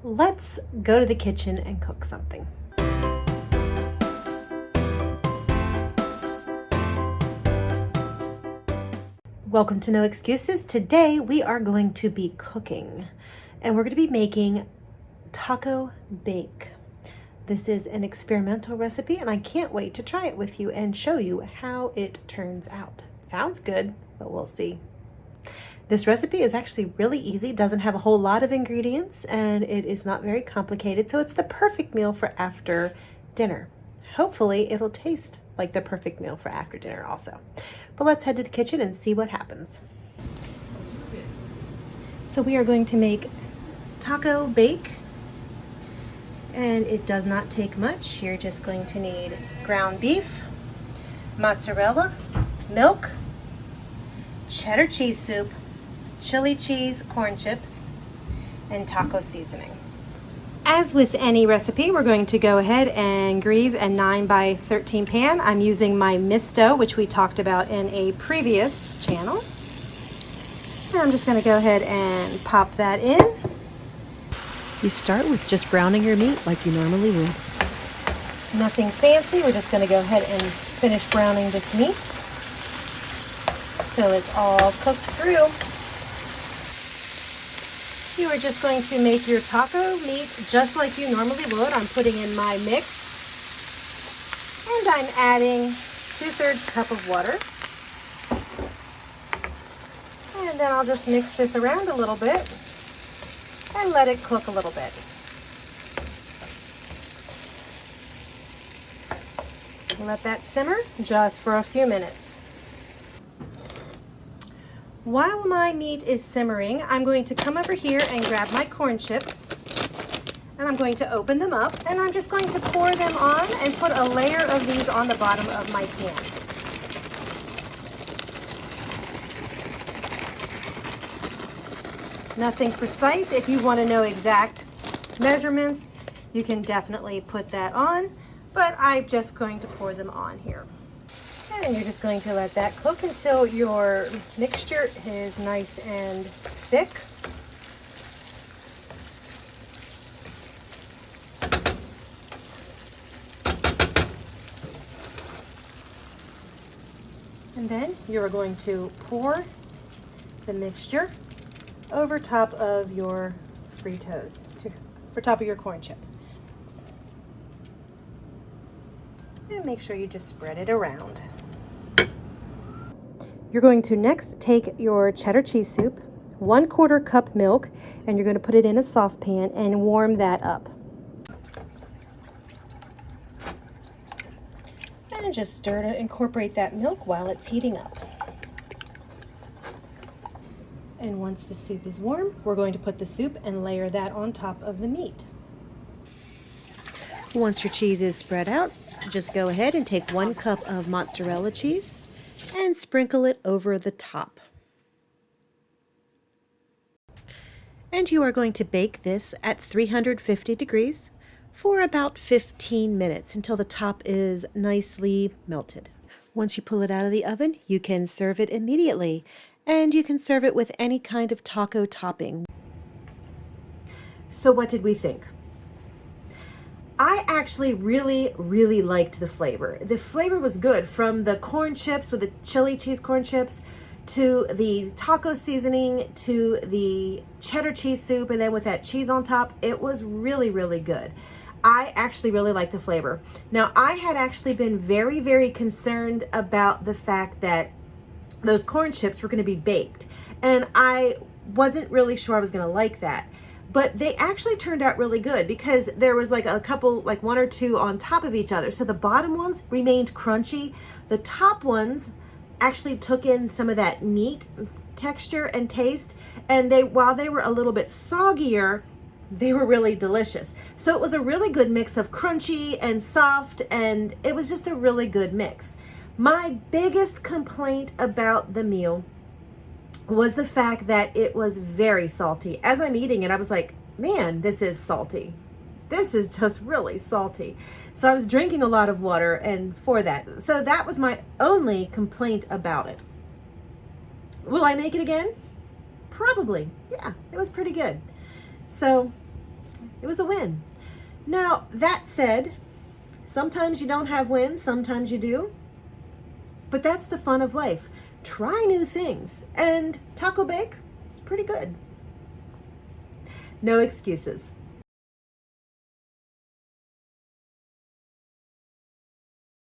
let's go to the kitchen and cook something. Welcome to No Excuses. Today we are going to be cooking and we're going to be making taco bake. This is an experimental recipe and I can't wait to try it with you and show you how it turns out. Sounds good, but we'll see. This recipe is actually really easy, doesn't have a whole lot of ingredients, and it is not very complicated, so it's the perfect meal for after dinner. Hopefully it'll taste like the perfect meal for after dinner also. But let's head to the kitchen and see what happens. So we are going to make taco bake, and it does not take much. You're just going to need ground beef, mozzarella, milk, cheddar cheese soup, chili cheese, corn chips, and taco seasoning. As with any recipe, we're going to go ahead and grease a 9x13 pan. I'm using my misto, which we talked about in a previous channel. And I'm just going to go ahead and pop that in. You start with just browning your meat like you normally would. Nothing fancy. We're just going to go ahead and finish browning this meat till it's all cooked through. You are just going to make your taco meat just like you normally would. I'm putting in my mix and I'm adding 2/3 cup of water. And then I'll just mix this around a little bit and let it cook a little bit. Let that simmer just for a few minutes. While my meat is simmering, I'm going to come over here and grab my corn chips, and I'm going to open them up, and I'm just going to pour them on and put a layer of these on the bottom of my pan. Nothing precise. If you want to know exact measurements, you can definitely put that on, but I'm just going to pour them on here. And you're just going to let that cook until your mixture is nice and thick. And then you're going to pour the mixture over top of your Fritos, for top of your corn chips. And make sure you just spread it around. You're going to next take your cheddar cheese soup, 1/4 cup milk, and you're going to put it in a saucepan and warm that up. And just stir to incorporate that milk while it's heating up. And once the soup is warm, we're going to put the soup and layer that on top of the meat. Once your cheese is spread out, just go ahead and take 1 cup of mozzarella cheese and sprinkle it over the top. And you are going to bake this at 350 degrees for about 15 minutes until the top is nicely melted. Once you pull it out of the oven, you can serve it immediately, and you can serve it with any kind of taco topping. So what did we think? I actually really liked the flavor. The flavor was good, from the corn chips with the chili cheese corn chips to the taco seasoning to the cheddar cheese soup, and then with that cheese on top. It was really good. I actually really liked the flavor. Now, I had actually been very concerned about the fact that those corn chips were going to be baked, and I wasn't really sure I was going to like that. But they actually turned out really good because there was like a couple, like 1 or 2 on top of each other. So the bottom ones remained crunchy. The top ones actually took in some of that meat texture and taste. And while they were a little bit soggier, they were really delicious. So it was a really good mix of crunchy and soft, and it was just a really good mix. My biggest complaint about the meal was the fact that it was very salty. As I'm eating it, I was like, man, this is salty. This is just really salty. So I was drinking a lot of water and for that. So that was my only complaint about it. Will I make it again? Probably. Yeah, it was pretty good. So It was a win. Now, that said, sometimes you don't have wins, sometimes you do. But that's the fun of life. Try new things. And taco bake is pretty good. No excuses.